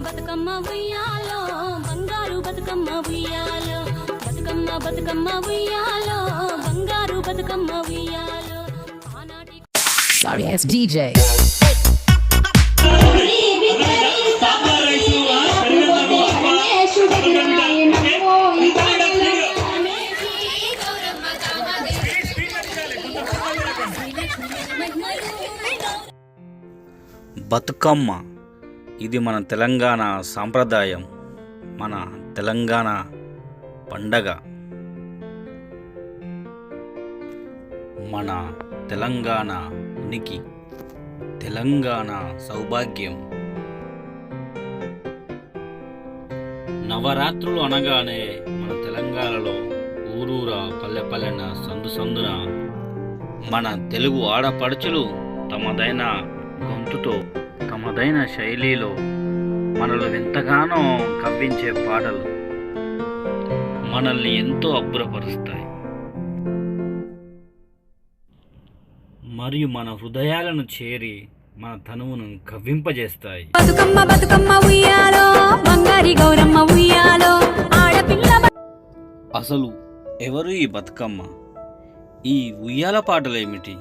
బతుకమ్మ ఉయ్యాలో బంగారు బతుకమ్మ ఉయ్యాలో బతుకమ్మ బతుకమ్మ ఉయ్యాలో బంగారు బతుకమ్మ ఉయ్యాలో ఆనాటి Sorry ass DJ. బతుకమ్మ ఇది మన తెలంగాణ సాంప్రదాయం, మన తెలంగాణ పండగ. మన తెలంగాణ ఉనికి, తెలంగాణ సౌభాగ్యం. నవరాత్రులు అనగానే మన తెలంగాణలో ఊరూరా పల్లెపల్లెన సందు సందున మన తెలుగు ఆడపడుచులు తమదైన గొంతుతో తమదైన శైలిలో మనల్ని ఎంతగానో కవ్వించే పాటలు మనల్ని ఎంతో అబ్బురపరుస్తాయి మరియు మన హృదయాలను చేరి మన తనువును కవ్వింపజేస్తాయి. బతుకమ్మ బతుకమ్మ ఉయ్యాలో బంగారి గౌరమ్మ ఉయ్యాలో ఆడపిల్ల. అసలు ఎవరు ఈ బతుకమ్మ? ఈ ఉయ్యాల పాటలేమిటి?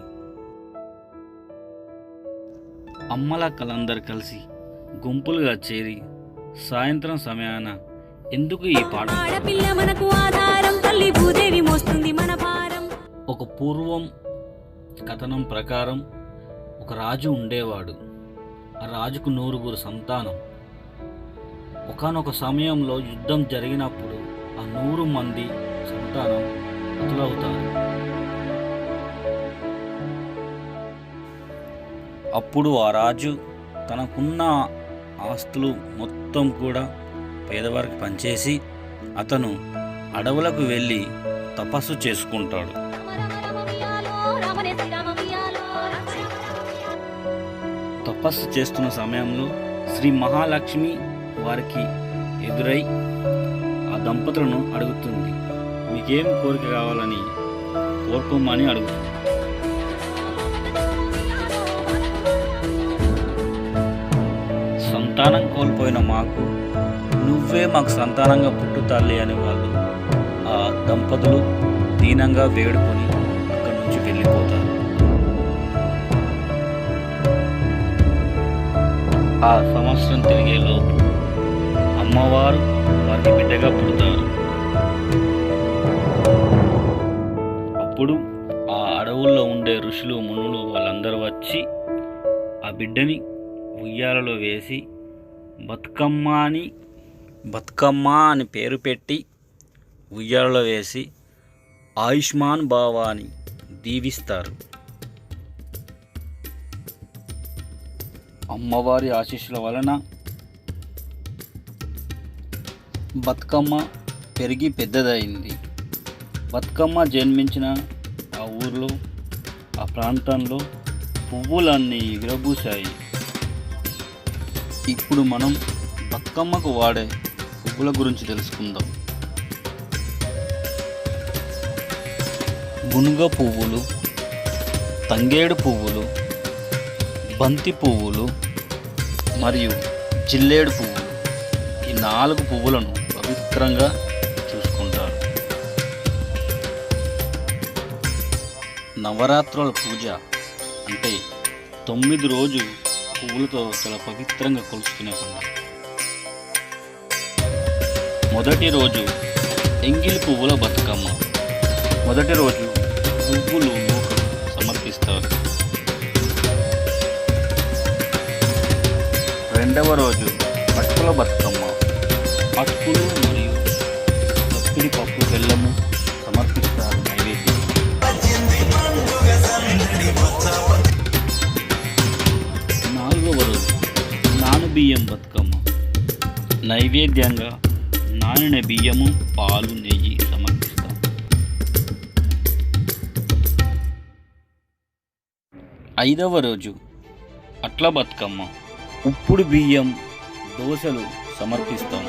అమ్మలక్కలందరూ కలిసి గుంపులుగా చేరి సాయంత్రం సమయాన ఎందుకు ఈ పాట? ఆడపిల్ల మనకు ఆధారం, తల్లి భూదేవి మోస్తుంది మన భారం. ఒక పూర్వం కథనం ప్రకారం ఒక రాజు ఉండేవాడు. ఆ రాజుకు 9 సంతానం. ఒకానొక సమయంలో యుద్ధం జరిగినప్పుడు ఆ 100 మంది సంతానం హతులవుతారు. అప్పుడు ఆ రాజు తనకున్న ఆస్తులు మొత్తం కూడా పేదవారికి పంచేసి అతను అడవులకు వెళ్ళి తపస్సు చేసుకుంటాడు. తపస్సు చేస్తున్న సమయంలో శ్రీ మహాలక్ష్మి వారికి ఎదురై ఆ దంపతులను అడుగుతుంది, మీకేం కోరిక కావాలని కోరుకోమని అడుగుతుంది. సంతానం కోల్పోయిన మాకు నువ్వే మాకు సంతానంగా పుట్టు తల్లి అని వాళ్ళు ఆ దంపతులు దీనంగా వేడుకొని అక్కడి నుంచి వెళ్ళిపోతారు. ఆ సంవత్సరం తిరిగేలోపు అమ్మవారు వారికి బిడ్డగా పుడతారు. అప్పుడు ఆ అడవుల్లో ఉండే ఋషులు మునులు వాళ్ళందరూ వచ్చి ఆ బిడ్డని ఉయ్యాలలో వేసి బతుకమ్మ అని పేరు పెట్టి ఉయ్యాలలో వేసి ఆయుష్మాన్ బావా అని దీవిస్తారు. అమ్మవారి ఆశీస్సుల వలన బతుకమ్మ పెరిగి పెద్దదైంది. బతుకమ్మ జన్మించిన ఆ ఊర్లో ఆ ప్రాంతంలో పువ్వులన్నీ విరబూశాయి. ఇప్పుడు మనం బతుకమ్మకు వాడే పువ్వుల గురించి తెలుసుకుందాం. గునుగ పువ్వులు, తంగేడు పువ్వులు, బంతి పువ్వులు మరియు జిల్లేడు పువ్వులు. ఈ 4 పువ్వులను పవిత్రంగా చూసుకుంటారు. నవరాత్రుల పూజ అంటే 9 రోజులు పువ్వులతో చాలా పవిత్రంగా కొలుసుకునే పండుగ. మొదటి రోజు ఎంగిలి పువ్వుల బతుకమ్మ. మొదటి రోజు పువ్వులు మూకలు సమర్పిస్తారు. రెండవ రోజు అటుకుల బతుకమ్మ. అటుకులు మరియు తప్పిడి పప్పు బెల్లము సమర్పిస్తారు నైవేద్యం. నాలుగవ రోజు నానుబియ్యం బతుకమ్మ. నైవేద్యంగా నానిన బియ్యము, పాలు, నెయ్యి సమర్పిస్తాం. ఐదవ రోజు అట్ల బతుకమ్మ. ఉప్పుడు బియ్యం, దోశలు సమర్పిస్తాం.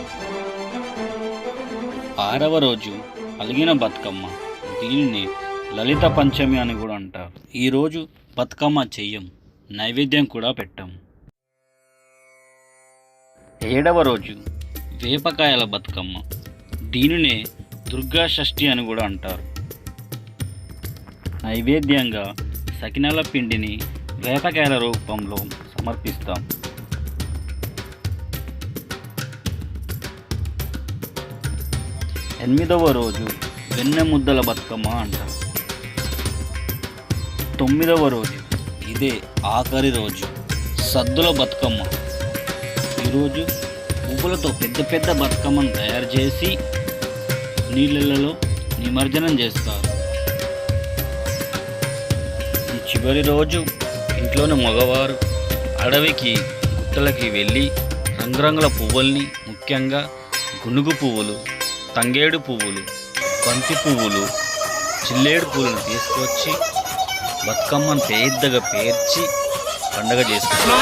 ఆరవ రోజు అలిగిన బతుకమ్మ. దీనిని లలిత పంచమి అని కూడా అంటారు. ఈరోజు బతుకమ్మ చెయ్యం, నైవేద్యం కూడా పెట్టాం. 7వ రోజు వేపకాయల బతుకమ్మ. దీనినే దుర్గా షష్ఠి అని కూడా అంటారు. నైవేద్యంగా సకినాల పిండిని వేపకాయల రూపంలో సమర్పిస్తాం. 8వ రోజు వెన్నె ముద్దల బతుకమ్మ అంటారు. 9వ రోజు ఇదే ఆఖరి రోజు సద్దుల బతుకమ్మ. ఈరోజు పువ్వులతో పెద్ద పెద్ద బతుకమ్మను తయారు చేసి నీళ్ళలో నిమజ్జనం చేస్తారు. ఈ చివరి రోజు ఇంట్లోని మగవారు అడవికి గుట్టలకి వెళ్ళి రంగురంగుల పువ్వుల్ని, ముఖ్యంగా గునుగు పువ్వులు, తంగేడు పువ్వులు, బంతి పువ్వులు, చిల్లేడు పువ్వులను తీసుకొచ్చి బతుకమ్మను పెద్దగా పేర్చి పండగ చేస్తారు.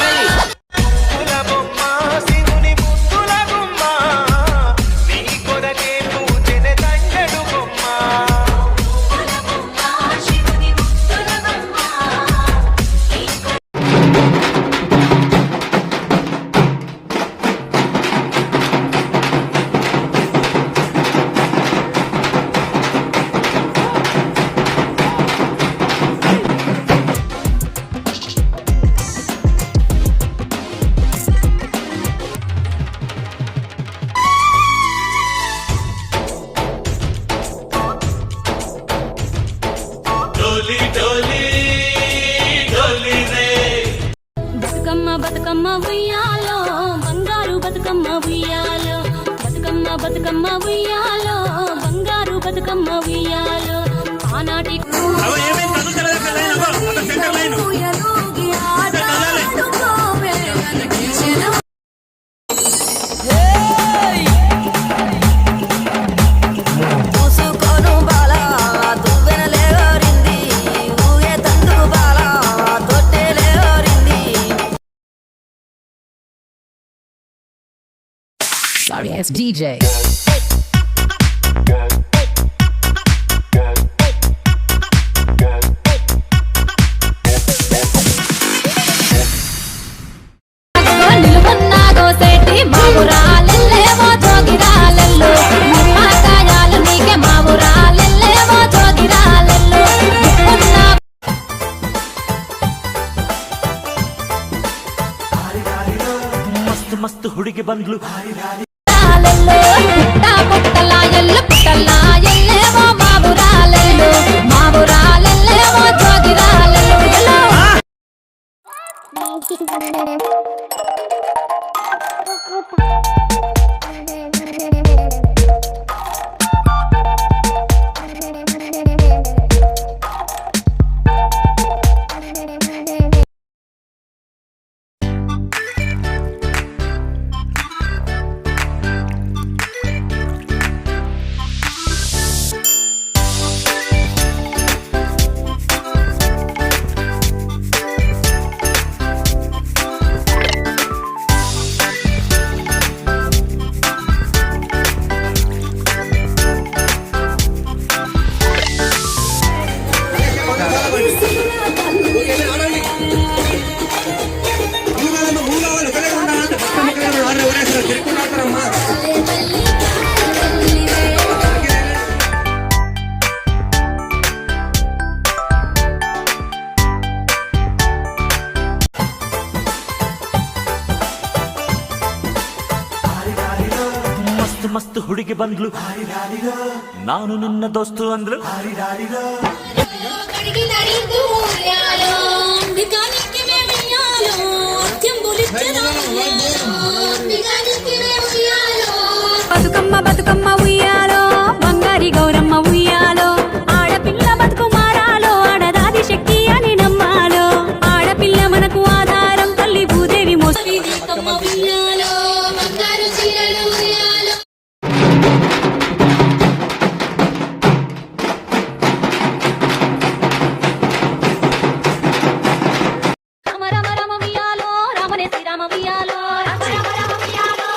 బతుకమ్మ బతుకమ్మ ఉయ్యాలో, బంగారు బతుకమ్మ ఉయ్యాలో, బతుకమ్మ బతుకమ్మ ఉయ్యాలో, బంగారు బతుకమ్మ ఉయ్యాలో. ఆనాటి Sorry, it's DJ. మస్తు మస్తు హుడికి బండ్లు మస్తు హుడికి బండ్లు నాను నిన్న దోస్తు అందులో బతుకమ్మ బతుకమ్మ ఉయ్యాలో, బంగారి గౌరమ్మ ఉయ్యాలో, ఆడపిల్ల బతుకు మారాలో, ఆడదాది శక్తి అని నమ్మాలో, ఆడపిల్ల మనకు ఆధారం, తల్లి భూదేవి మోసి ఉయ్యాలో, బంగారు చీరలు ఉయ్యాలో. రామ రామ రామ ఉయ్యాలో, రామనే శ్రీరామ ఉయ్యాలో, రామ రామ రామ ఉయ్యాలో,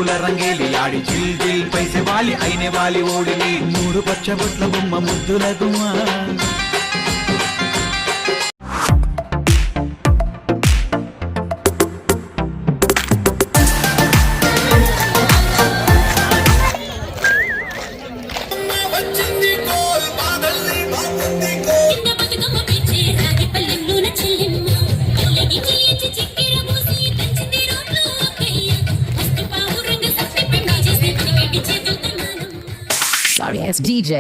రంగుల రంగేలి ఆడి చిల్ చిల్ పైసే వాలి అయినే వాలి ఓడిని 3 పచ్చబొట్ల బొమ్మ ముద్దుల గుమ్మ చిన్న బతుకమ్మ పిచ్చి రాగి పల్లెంలోన చెల్లెమ్మ పల్లెకి చేయించి చక్కెర పోసి దంచింది రోడ్లో అక్కయ్య మస్తు పావురంగ సత్తి పిండి చేసి వెనకటి చేతులతో నానమ్మ Sorry ass DJ.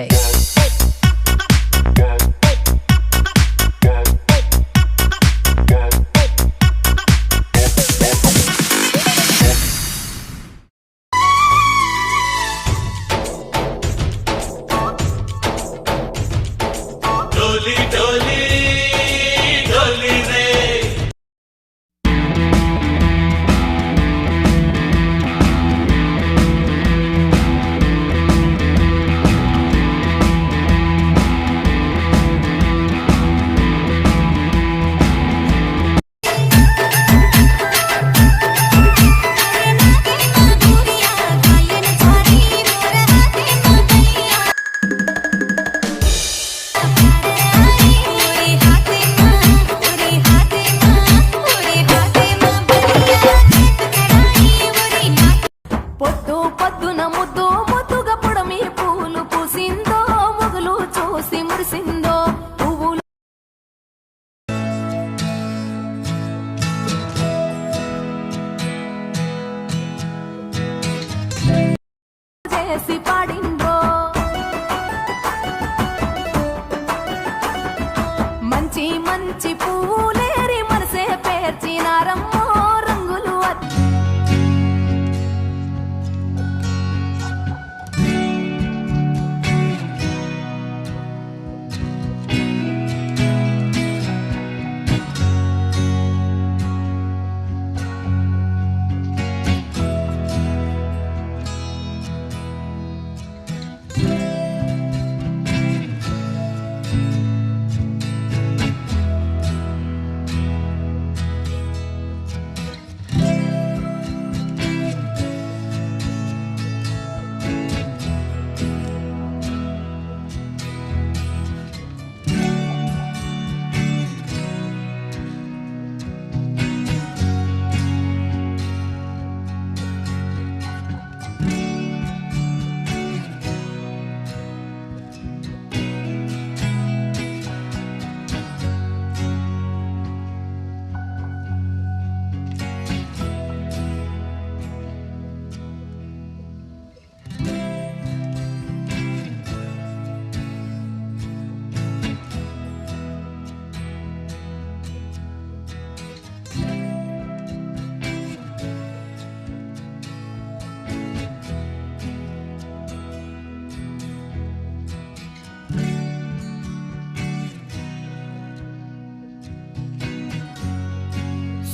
పొద్దు పొద్దున ముద్దు ముద్దుగా పుడమి పూలు పూసిందో మొగులు చూసి మురిసిందో పువ్వులు చేసి పాడిందో మంచి మంచి పూలేరి మనసే పేర్చినారమ్మో రంగులు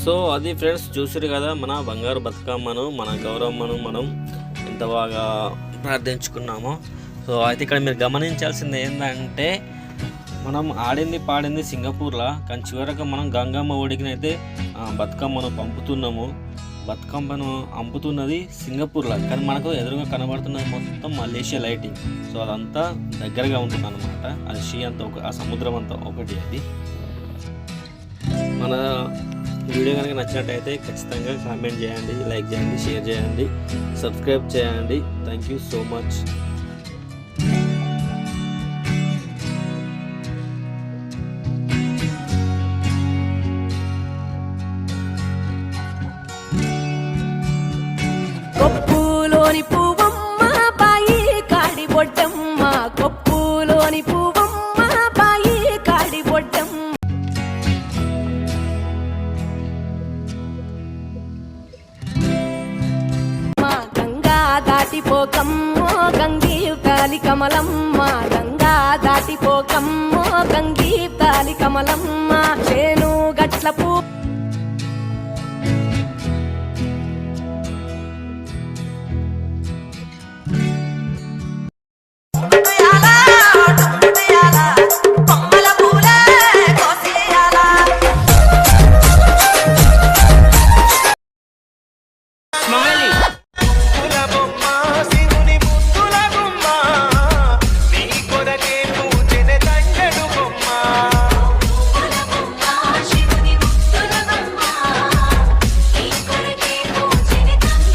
సో అది ఫ్రెండ్స్, చూసారు కదా మన బంగారు బతుకమ్మను, మన గౌరమ్మను మనం ఎంత బాగా ప్రార్థించుకున్నామో. సో అయితే ఇక్కడ మీరు గమనించాల్సింది ఏంటంటే, మనం ఆడింది పాడింది సింగపూర్లో, కానీ చివరకు మనం గంగమ్మ ఒడికినైతే బతుకమ్మను పంపుతున్నాము. బతుకమ్మను అంపుతున్నది సింగపూర్లో, కానీ మనకు ఎదురుగా కనబడుతున్నది మొత్తం మలేషియా లైటింగ్. సో అదంతా దగ్గరగా ఉంటుంది అనమాట. అది షీ అంతా ఆ సముద్రం అంతా ఒకటి. అది మన వీడియో కనుక నచ్చినట్టయితే ఖచ్చితంగా కామెంట్ చేయండి, లైక్ చేయండి, షేర్ చేయండి, సబ్స్క్రైబ్ చేయండి. Thank you so much. కొప్పులోని పువ్వమ్మ బాయి కాడి బొడ్డమ్మ, కొప్పులోని పువ్వమ్మ బాయి కాడి బొడ్డమ్మ. గంగా దాటిపోకమ్మో గంగీతాలి కమలమ్మ, గంగా దాటిపోకమ్మో గంగీతాలి కమలమ్మ.